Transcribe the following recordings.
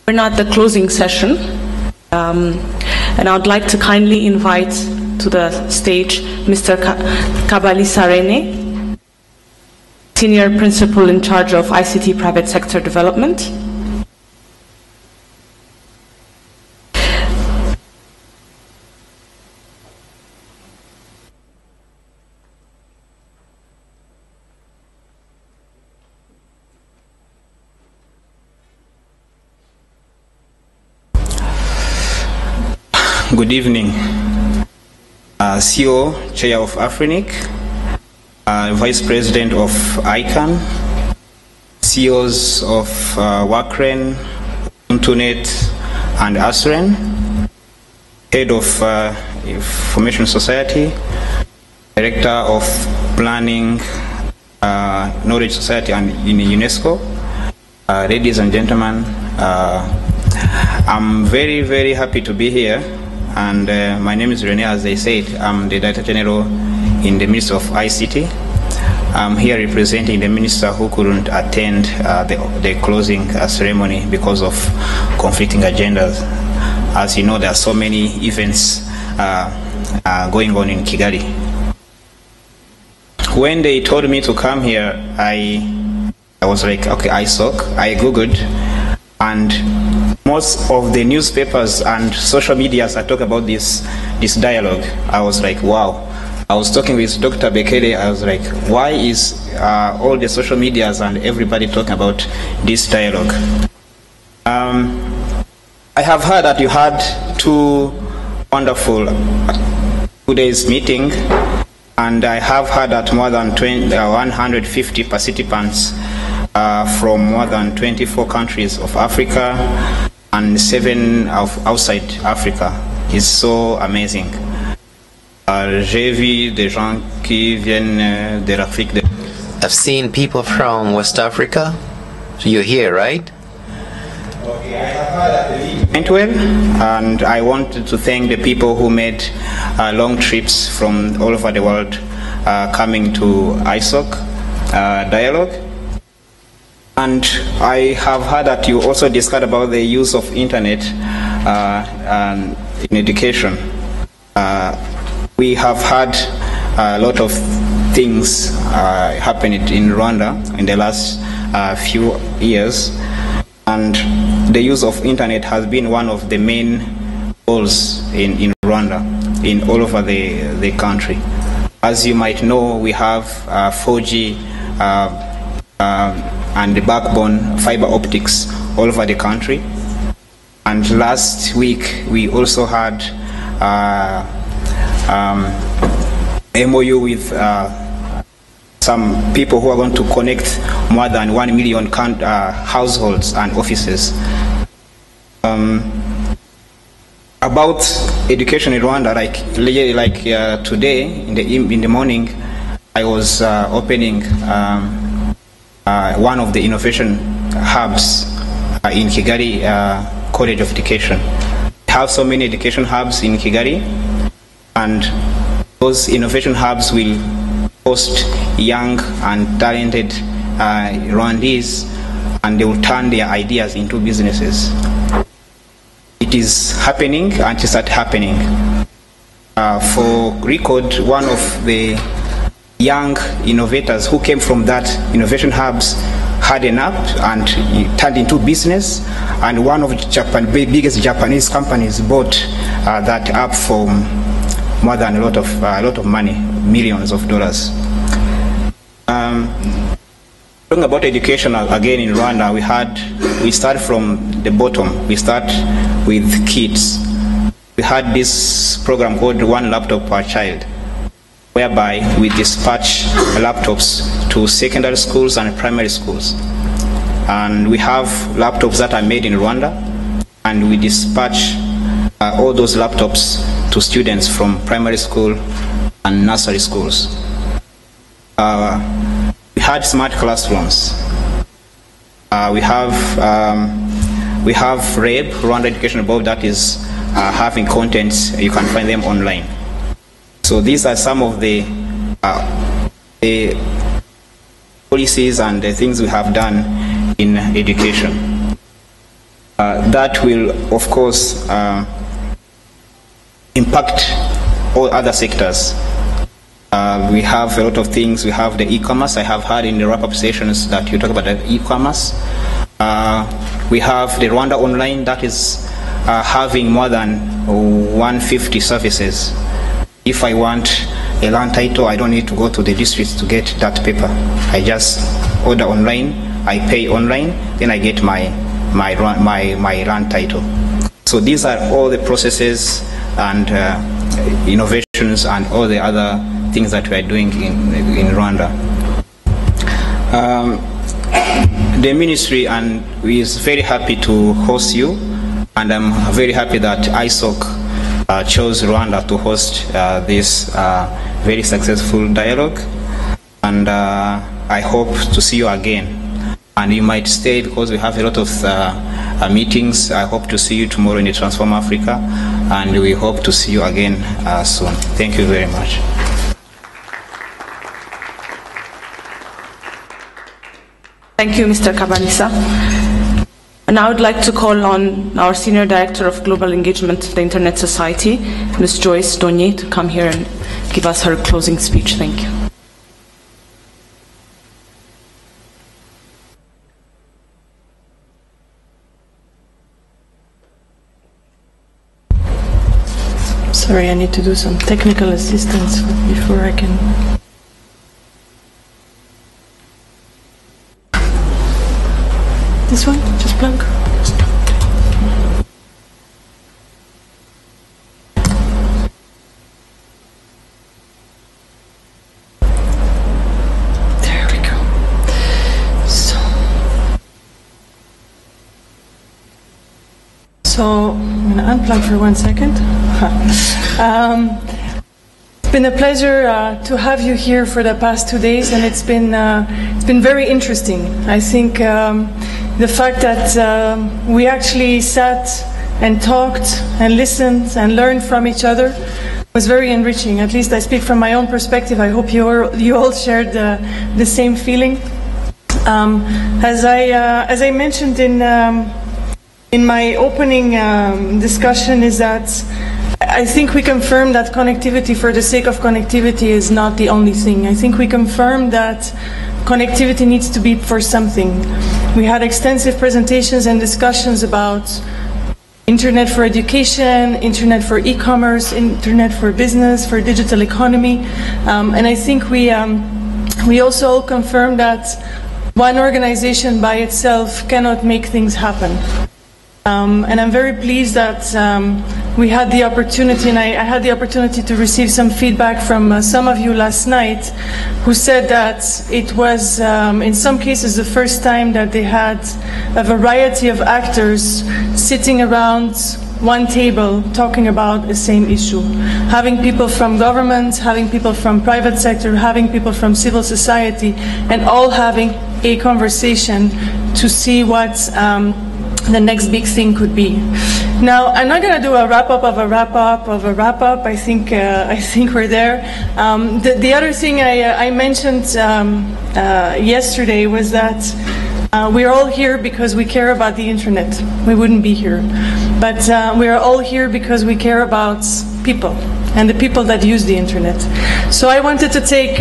We're not the closing session, and I would like to kindly invite to the stage Mr. Kabali Sarene, Senior Principal in charge of ICT Private Sector Development. Good evening. CEO, Chair of Afrinic, Vice President of ICANN, CEOs of WACREN, Untunet, and ASREN, Head of Information Society, Director of Planning, Knowledge Society and in UNESCO, ladies and gentlemen, I'm very, very happy to be here. And my name is Rene, as they said. I'm the Director General in the Ministry of ICT. I'm here representing the Minister who couldn't attend the closing ceremony because of conflicting agendas. As you know, there are so many events going on in Kigali. When they told me to come here, I was like, okay, I Googled, and most of the newspapers and social medias are talking about this dialogue. I was like, wow. I was talking with Dr. Bekele. I was like, why is all the social medias and everybody talking about this dialogue? I have heard that you had two wonderful 2 days meeting, and I have heard that more than 150 participants from more than 24 countries of Africa and 7 outside Africa. Is so amazing. J'ai vu des gens qui viennent de l'Afrique. I've seen people from West Africa. So you're here, right? Okay, I have heard that the meeting went well, and I wanted to thank the people who made long trips from all over the world coming to ISOC dialogue. And I have heard that you also discussed about the use of internet in education. We have had a lot of things happening in Rwanda in the last few years, and the use of internet has been one of the main goals in Rwanda, in all over the country. As you might know, we have 4G and the backbone fiber optics all over the country. And last week we also had MOU with some people who are going to connect more than 1 million households and offices. About education in Rwanda, like today in the morning, I was opening one of the innovation hubs in Kigali College of Education. We have so many education hubs in Kigali, and those innovation hubs will host young and talented Rwandese, and they will turn their ideas into businesses. It is happening, and it started happening. For record, one of the young innovators who came from that innovation hubs had an app and it turned into business, and one of the biggest Japanese companies bought that app for more than a lot of money, millions of dollars. Talking about education again in Rwanda, we start from the bottom. We start with kids. We had this program called One Laptop Per Child, whereby we dispatch laptops to secondary schools and primary schools. And we have laptops that are made in Rwanda, and we dispatch all those laptops to students from primary school and nursery schools. We had smart classrooms. We have REB, Rwanda Education Board, that is having contents. You can find them online. So these are some of the policies and the things we have done in education. that will, of course, impact all other sectors. We have a lot of things. We have the e-commerce. I have heard in the wrap-up sessions that you talk about the e-commerce. We have the Rwanda Online that is having more than 150 services. If I want a land title, I don't need to go to the districts to get that paper. I just order online, I pay online, then I get my land title. So these are all the processes and innovations and all the other things that we are doing in Rwanda. The ministry is very happy to host you, and I'm very happy that ISOC chose Rwanda to host this very successful dialogue, and I hope to see you again. And you might stay because we have a lot of meetings. I hope to see you tomorrow in the Transform Africa, and we hope to see you again soon. Thank you very much. Thank you, Mr. Kabalisa. And I would like to call on our Senior Director of Global Engagement of the Internet Society, Ms. Joyce Donye, to come here and give us her closing speech. Thank you. Sorry, I need to do some technical assistance before I can... This one? Just plug? There we go. So I'm going to unplug for 1 second. It's been a pleasure to have you here for the past 2 days, and it's been very interesting. I think the fact that we actually sat and talked and listened and learned from each other was very enriching. At least I speak from my own perspective. I hope you all shared the same feeling. As I mentioned in my opening discussion, is that I think we confirmed that connectivity for the sake of connectivity is not the only thing. I think we confirmed that connectivity needs to be for something. We had extensive presentations and discussions about internet for education, internet for e-commerce, internet for business, for digital economy. And I think we also all confirmed that one organization by itself cannot make things happen. And I'm very pleased that we had the opportunity, and I had the opportunity to receive some feedback from some of you last night, who said that it was, in some cases, the first time that they had a variety of actors sitting around one table talking about the same issue. Having people from government, having people from private sector, having people from civil society, and all having a conversation to see what the next big thing could be. Now, I'm not going to do a wrap-up of a wrap-up of a wrap-up. I think we're there. The other thing I mentioned yesterday was that we're all here because we care about the internet. We wouldn't be here. But we are all here because we care about people and the people that use the internet. So I wanted to take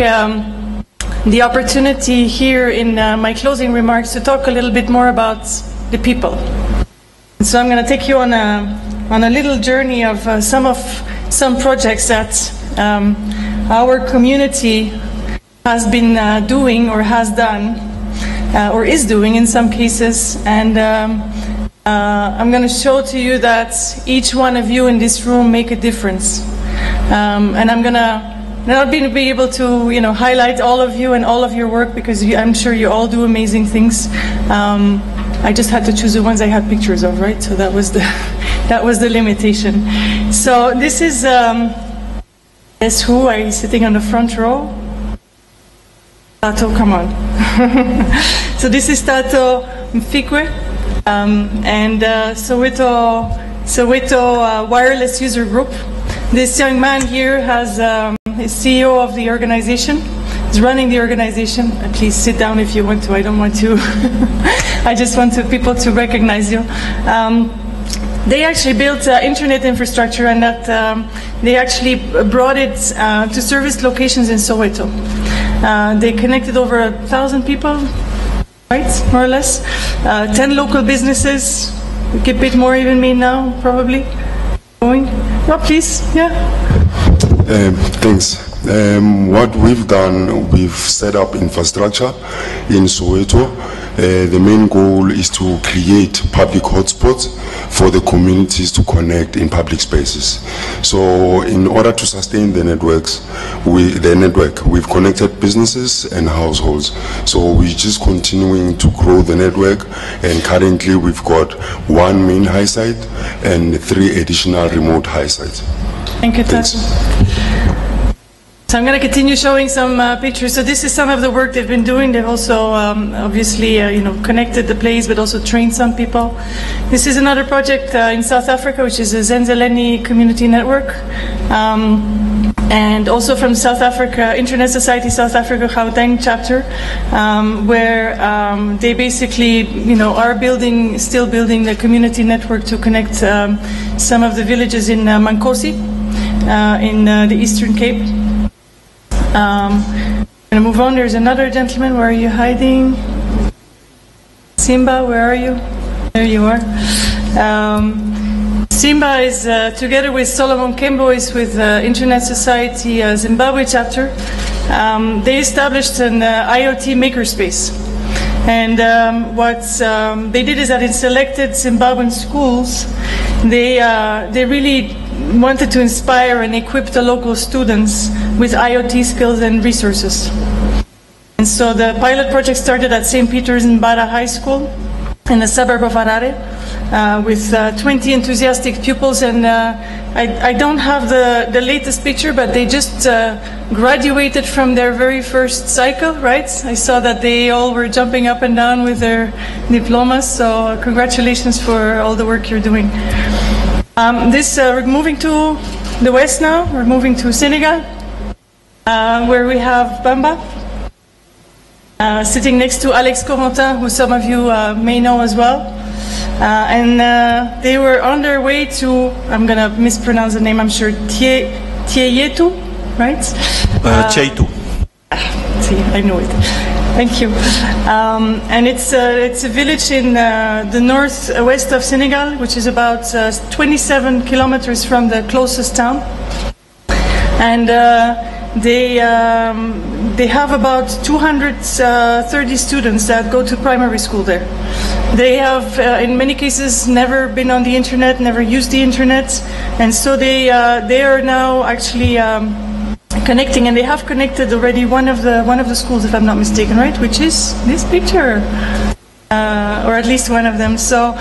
the opportunity here in my closing remarks to talk a little bit more about the people. So I'm going to take you on a little journey of some projects that our community has been doing or has done or is doing in some cases, and I'm going to show to you that each one of you in this room make a difference. And I'm going to not be able to highlight all of you and all of your work, because I'm sure you all do amazing things. I just had to choose the ones I had pictures of, right? So that was the limitation. So this is guess who is sitting on the front row? Tato, come on. So this is Tato Mfikwe, and Soweto Wireless User Group. This young man here is CEO of the organization. is running the organization. Please sit down if you want to. I don't want to. I just want people to recognize you. They actually built internet infrastructure, and that they actually brought it to service locations in Soweto. They connected over 1,000 people, right, more or less. 10 local businesses. We could bit more even me now, probably. Going? Oh, please, yeah. Thanks. What we've done, we've set up infrastructure in Soweto. The main goal is to create public hotspots for the communities to connect in public spaces. So in order to sustain the networks, we've connected businesses and households. So we're just continuing to grow the network, and currently we've got 1 main high site and 3 additional remote high sites. Thank you, Tato. So I'm going to continue showing some pictures. So this is some of the work they've been doing. They've also obviously connected the place, but also trained some people. This is another project in South Africa, which is a Zenzeleni community network. And also from South Africa, Internet Society South Africa Gauteng chapter, where they basically are still building the community network to connect some of the villages in Mankosi, in the Eastern Cape. I'm going to move on. There's another gentleman. Where are you hiding? Simba, where are you? There you are. Simba is, together with Solomon Kembo, is with Internet Society Zimbabwe chapter. They established an IoT makerspace. And what they did is that in selected Zimbabwean schools, they really wanted to inspire and equip the local students with IoT skills and resources. And so the pilot project started at St. Peter's Mbara High School in the suburb of Harare with 20 enthusiastic pupils. And I don't have the latest picture, but they just graduated from their very first cycle, right? I saw that they all were jumping up and down with their diplomas, so congratulations for all the work you're doing. We're moving to the west now. We're moving to Senegal, where we have Bamba, sitting next to Alex Corentin, who some of you may know as well. And they were on their way to, I'm going to mispronounce the name, I'm sure, Tieyetu, right? Cheitu. See, I know it. Thank you. And it's a village in the northwest of Senegal, which is about 27 kilometers from the closest town. And they have about 230 students that go to primary school there. They have, in many cases, never been on the internet, never used the internet, and so they are now actually connecting, and they have connected already one of the schools, if I'm not mistaken, right? Which is this picture, or at least one of them. So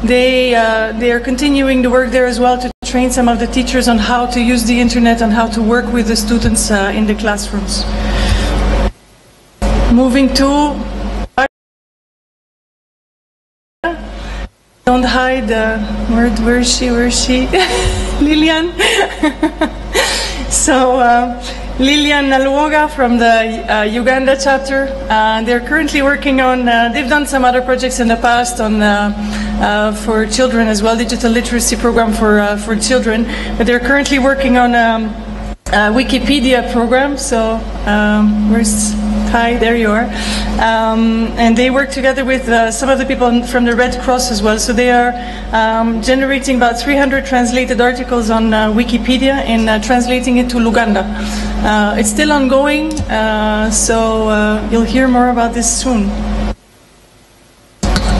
they are continuing to work there as well to train some of the teachers on how to use the internet and how to work with the students in the classrooms. Moving to. Don't hide. Where is she? Where is she? Lilian. So Lilian Nalwoga from the Uganda chapter. They're currently working on. They've done some other projects in the past on for children as well, digital literacy program for children. But they're currently working on a Wikipedia program. So where's Hi? There you are. And they work together with some of the people from the Red Cross as well. So they are generating about 300 translated articles on Wikipedia and translating it to Luganda. It's still ongoing, so you'll hear more about this soon.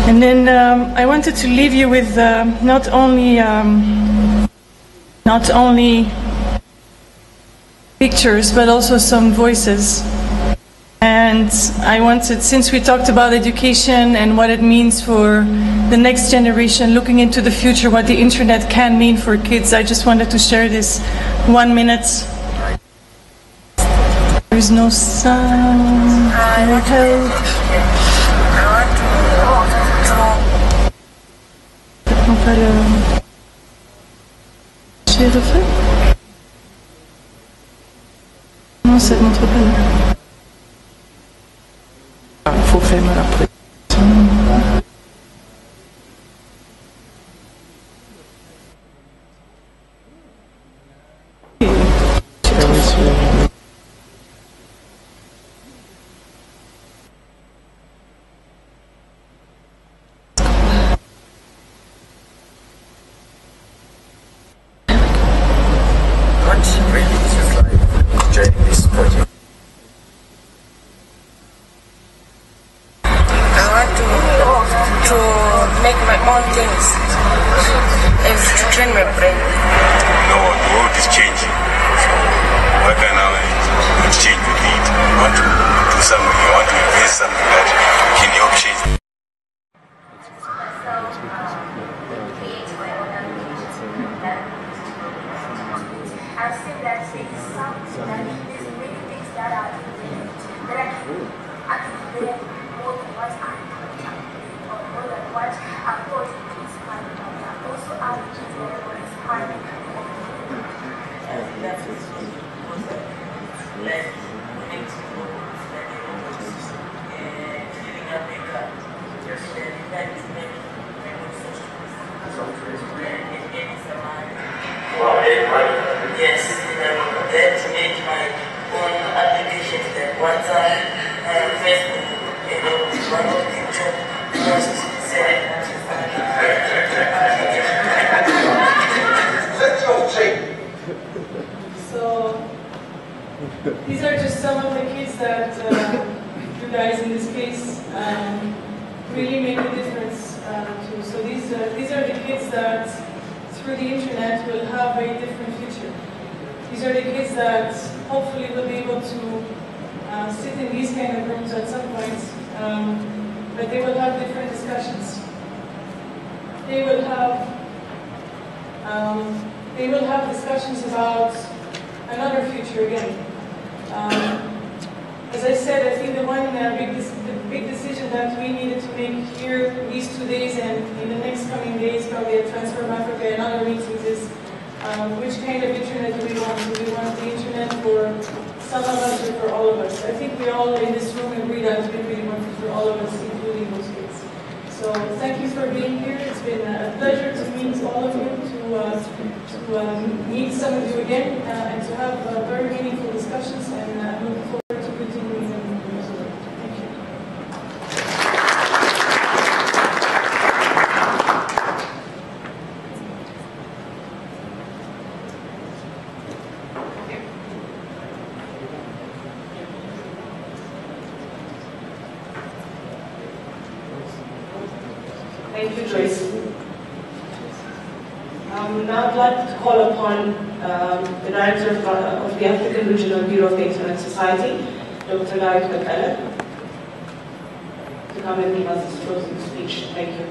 And then I wanted to leave you with not only pictures, but also some voices. And I wanted, since we talked about education and what it means for the next generation, looking into the future, what the internet can mean for kids, I just wanted to share this 1 minute. There's no sound. No help. On va le... Je vais refaire. Non, cet entrepreneur. Il faut faire la présentation. So these are just some of the kids that you guys in this case really make a difference to. So these are the kids that through the internet will have a different future. These are the kids that hopefully will be able to sit in these kind of rooms at some point, but they will have different discussions. They will have discussions about another future again. As I said, I think the big decision that we needed to make here these 2 days and in the next coming days, probably at Transform Africa and other meetings, is which kind of internet do we want? Do we want the internet for some of us or for all of us? I think we all in this room agree that we really want it for all of us, including those kids. So thank you for being here. It's been a pleasure to meet all of you, to meet some of you again, and to have very meaningful discussions, and I'm looking forward to continuing them. Thank you. Thank you, Joyce. Now I'd like to call upon the Director of the African Regional Bureau of the Internet Society, Dr. Bommelaer, to come and give us his closing speech. Thank you.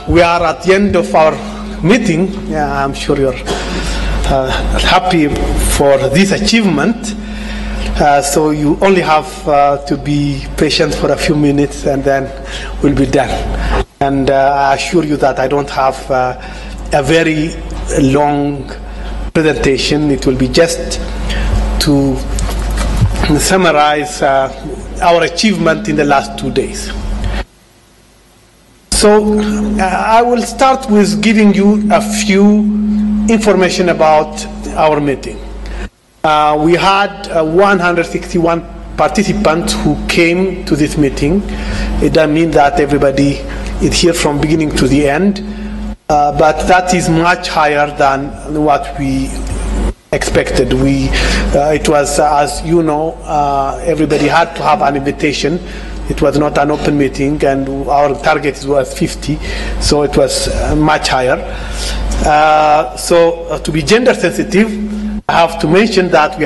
We are at the end of our meeting. I'm sure you're happy for this achievement. So you only have to be patient for a few minutes and then we'll be done. And I assure you that I don't have a very long presentation. It will be just to summarize our achievement in the last 2 days. So I will start with giving you a few information about our meeting. We had 161 participants who came to this meeting. It doesn't mean that everybody is here from beginning to the end, but that is much higher than what we expected. It was, as you know, everybody had to have an invitation. It was not an open meeting, and our target was 50, so it was much higher. So to be gender sensitive, I have to mention that we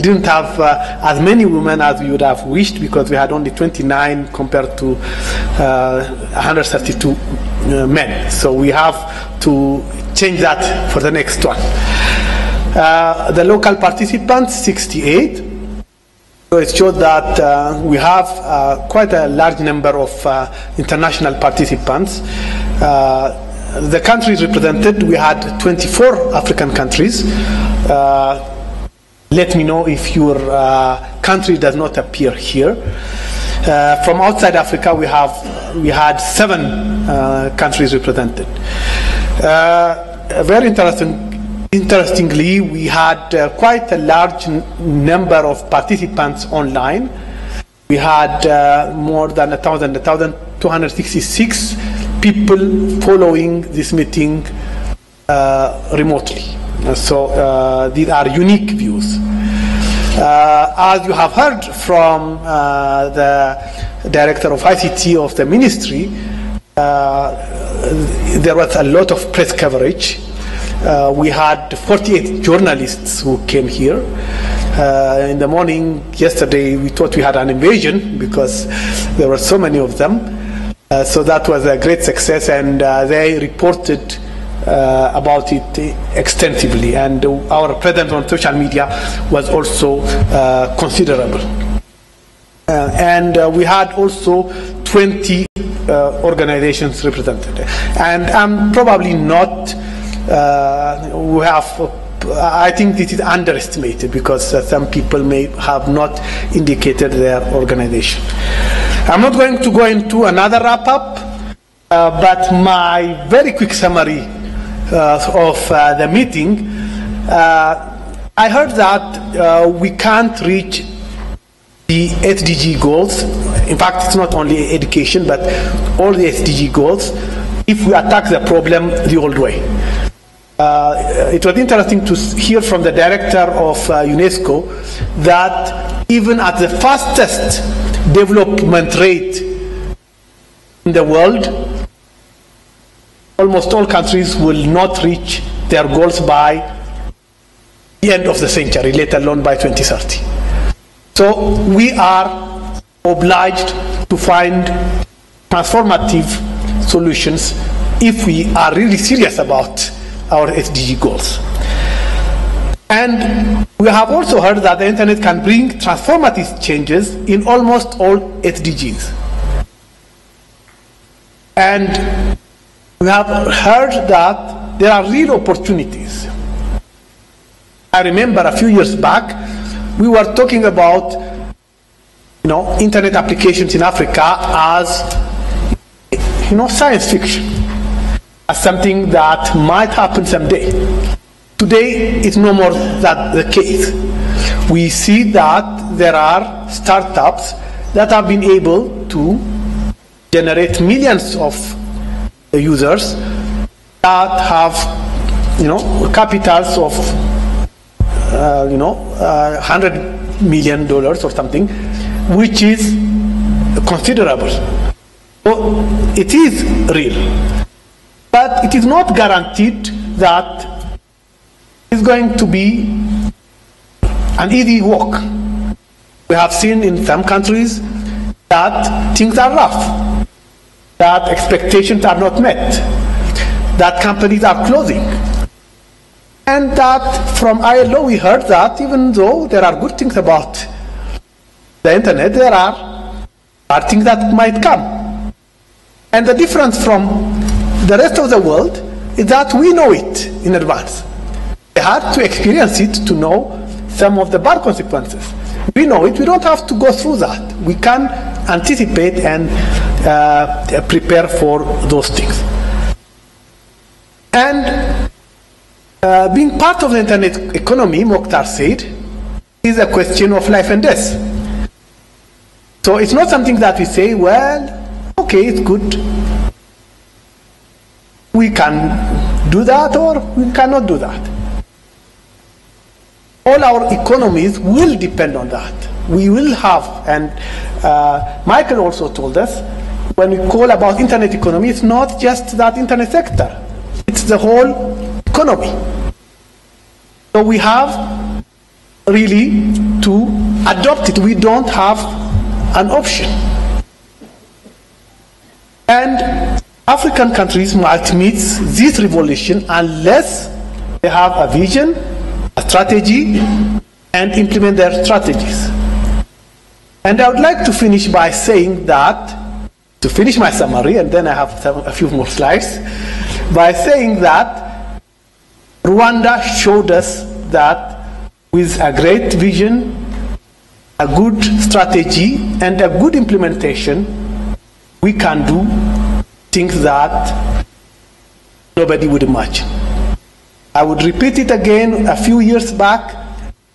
didn't have as many women as we would have wished, because we had only 29 compared to 132 men. So we have to change that for the next one. The local participants, 68. So it showed that we have quite a large number of international participants. The countries represented, we had 24 African countries. Let me know if your country does not appear here. From outside Africa, we had 7 countries represented. Very interestingly, we had quite a large number of participants online. We had more than 1,266 people following this meeting remotely. So these are unique views. As you have heard from the director of ICT of the ministry, there was a lot of press coverage. We had 48 journalists who came here. In the morning yesterday, we thought we had an invasion because there were so many of them. So that was a great success, and they reported about it extensively, and our presence on social media was also considerable. And we had also 20 organizations represented. And I'm probably not, I think this is underestimated, because some people may have not indicated their organization. I'm not going to go into another wrap-up, but my very quick summary of the meeting, I heard that we can't reach the SDG goals. In fact, it's not only education, but all the SDG goals, if we attack the problem the old way. It was interesting to hear from the director of UNESCO that even at the fastest development rate in the world, almost all countries will not reach their goals by the end of the century, let alone by 2030. So we are obliged to find transformative solutions if we are really serious about our SDG goals. And we have also heard that the internet can bring transformative changes in almost all SDGs. And we have heard that there are real opportunities. I remember a few years back, we were talking about, internet applications in Africa as, science fiction, as something that might happen someday. Today, it's no more that the case. We see that there are startups that have been able to generate millions of users that have, capitals of, $100 million or something, which is considerable. So it is real, but it is not guaranteed that it's going to be an easy walk. We have seen in some countries that things are rough, that expectations are not met, that companies are closing. And that from ILO we heard that even though there are good things about the internet, there are bad things that might come. And the difference from the rest of the world is that we know it in advance. We had to experience it to know some of the bad consequences. We know it, we don't have to go through that. We can anticipate and prepare for those things. And being part of the internet economy, Mokhtar said, is a question of life and death. So it's not something that we say, well, okay, it's good. We can do that or we cannot do that. All our economies will depend on that. We will have, and Michael also told us, when we call about internet economy, it's not just that internet sector. It's the whole economy. So we have really to adopt it. We don't have an option. And African countries might miss this revolution unless they have a vision, a strategy, and implement their strategies. And I would like to finish by saying that, to finish my summary, and then I have a few more slides, by saying that Rwanda showed us that with a great vision, a good strategy, and a good implementation, we can do things that nobody would imagine. I would repeat it again. A few years back,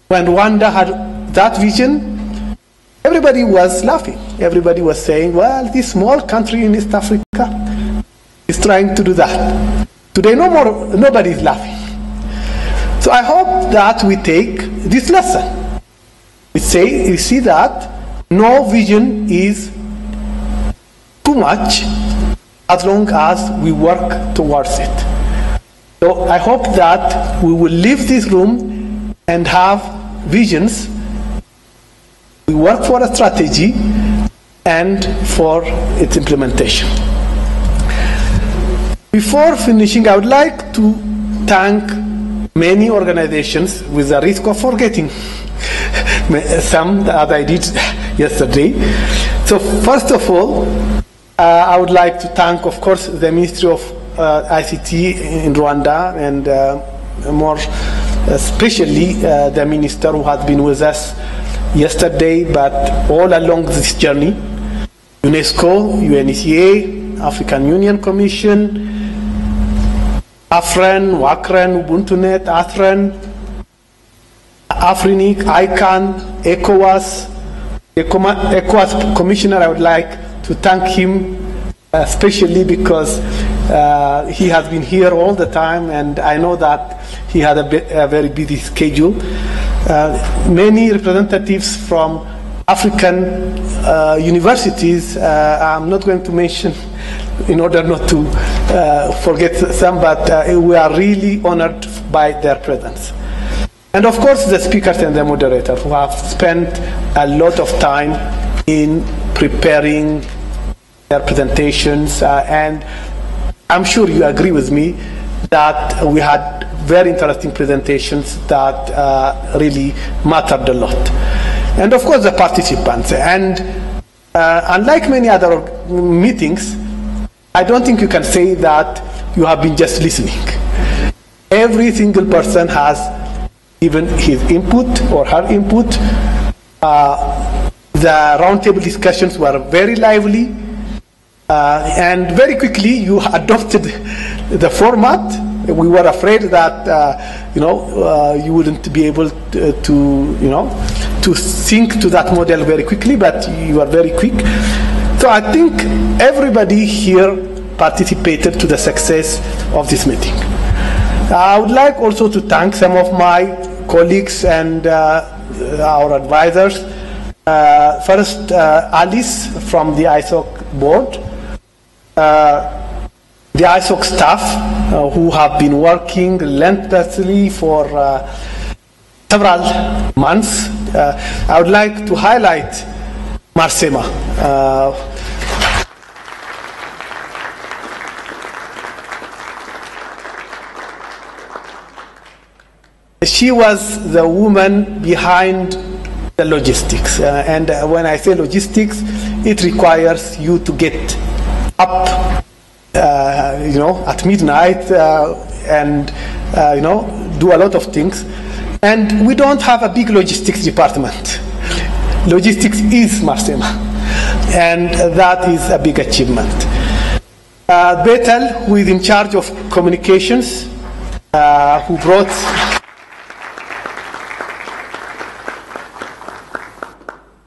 when Rwanda had that vision, everybody was laughing. Everybody was saying, well, this small country in East Africa is trying to do that. Today, nobody is laughing. So I hope that we take this lesson. We see that no vision is too much as long as we work towards it. So I hope that we will leave this room and have visions. We work for a strategy and for its implementation. Before finishing, I would like to thank many organizations, with the risk of forgetting some that I did yesterday. So first of all, I would like to thank, of course, the Ministry of ICT in Rwanda, and more especially the minister who has been with us yesterday, but all along this journey. UNESCO, UNECA, African Union Commission, AFREN, WACREN, UbuntuNet, ATHREN, AFRINIC, ICANN, ECOWAS. ECOWAS Commissioner, I would like to thank him especially because he has been here all the time, and I know that he had a very busy schedule. Many representatives from African universities, I'm not going to mention in order not to forget some, but we are really honored by their presence. And of course the speakers and the moderator who have spent a lot of time in preparing their presentations, and I'm sure you agree with me that we had very interesting presentations that really mattered a lot. And of course the participants. And unlike many other meetings, I don't think you can say that you have been just listening. Every single person has given his input or her input. The roundtable discussions were very lively, and very quickly you adopted the format. We were afraid that you wouldn't be able to sync to that model very quickly, but you are very quick. So I think everybody here participated to the success of this meeting. I would like also to thank some of my colleagues and our advisors. First, Alice from the ISOC board, the ISOC staff who have been working relentlessly for several months. I would like to highlight Marsema. She was the woman behind the logistics, and when I say logistics, it requires you to get up at midnight and do a lot of things. And we don't have a big logistics department. Logistics is Marsema, and that is a big achievement. Bethel, who is in charge of communications, who brought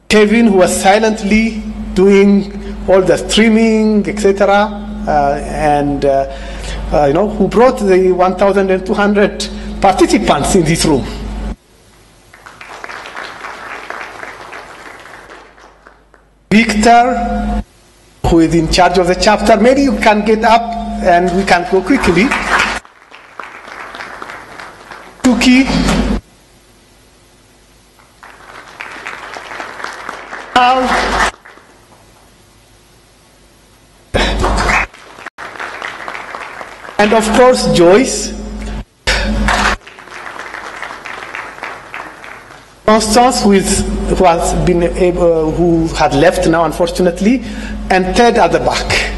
Kevin, who was silently doing all the streaming, etc., and who brought the 1,200 participants in this room. Victor, who is in charge of the chapter. Maybe you can get up and we can go quickly. Tuki. And of course, Joyce. Constance, who had left now, unfortunately, and Ted at the back.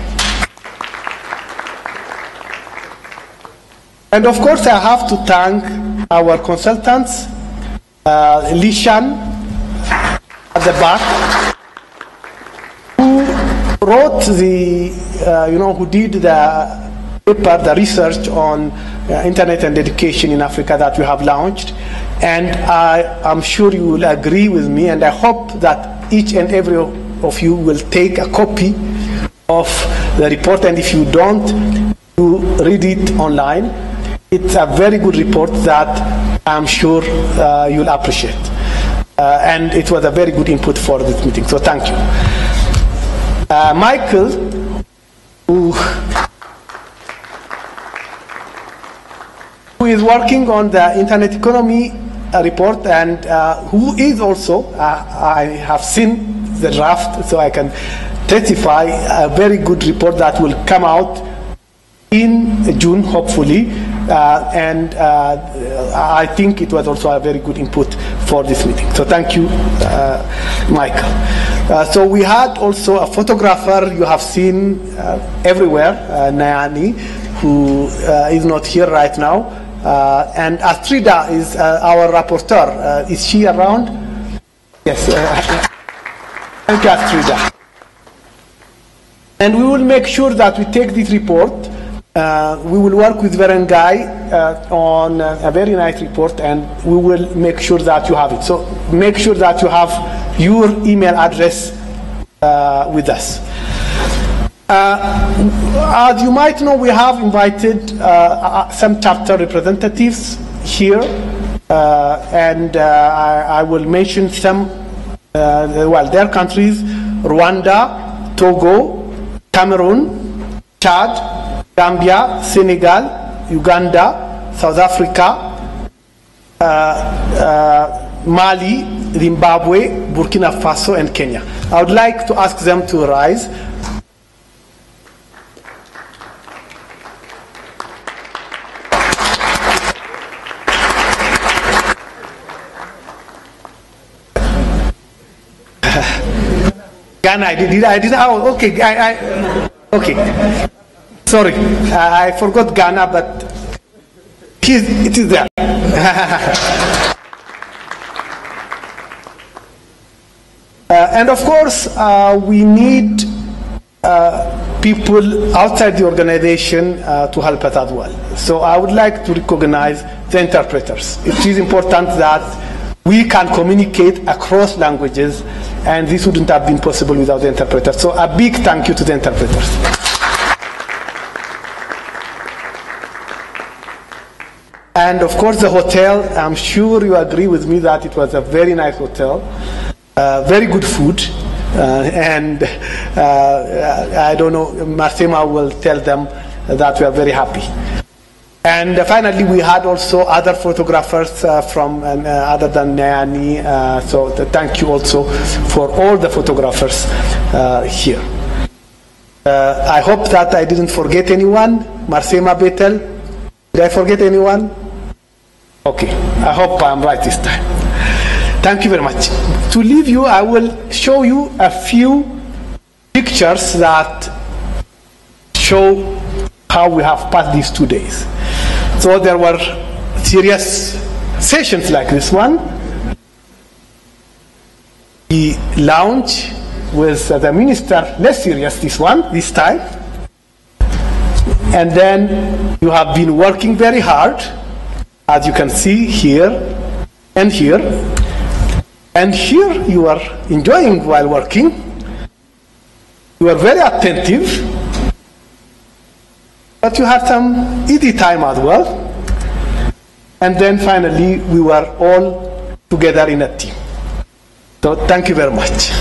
And of course, I have to thank our consultants, Lishan at the back, who wrote who did the paper, the research on internet and education in Africa that we have launched. And I'm sure you will agree with me, and I hope that each and every of you will take a copy of the report, and if you don't, you read it online. It's a very good report that I'm sure you'll appreciate. And it was a very good input for this meeting, so thank you. Michael, who is working on the internet economy report, and who is also, I have seen the draft, so I can testify, a very good report that will come out in June, hopefully, and I think it was also a very good input for this meeting. So thank you, Michael. So we had also a photographer you have seen everywhere, Nayani, who is not here right now. And Astrida is our rapporteur. Is she around? Yes. Thank you, Astrida. And we will make sure that we take this report. We will work with Verengai on a very nice report, and we will make sure that you have it. So make sure that you have your email address with us. As you might know, we have invited some chapter representatives here, and I will mention some, their countries: Rwanda, Togo, Cameroon, Chad, Gambia, Senegal, Uganda, South Africa, Mali, Zimbabwe, Burkina Faso, and Kenya. I would like to ask them to rise. Ghana, oh, okay, okay. Sorry, I forgot Ghana, but it is there. And of course, we need people outside the organization to help us as well. So I would like to recognize the interpreters. It is important that we can communicate across languages, and this wouldn't have been possible without the interpreters. So a big thank you to the interpreters. And of course the hotel, I'm sure you agree with me that it was a very nice hotel, very good food, and I don't know, Marsema will tell them that we are very happy. And finally, we had also other photographers from other than Nayani, so thank you also for all the photographers here. I hope that I didn't forget anyone. Marsema Betel, did I forget anyone? Okay, I hope I'm right this time. Thank you very much. To leave you, I will show you a few pictures that show how we have passed these 2 days. So there were serious sessions like this one. The lounge with the minister, less serious this time. And then you have been working very hard, as you can see here and here. And here you are enjoying while working. You are very attentive, but you have some easy time as well. And then finally, we were all together in a team. So thank you very much.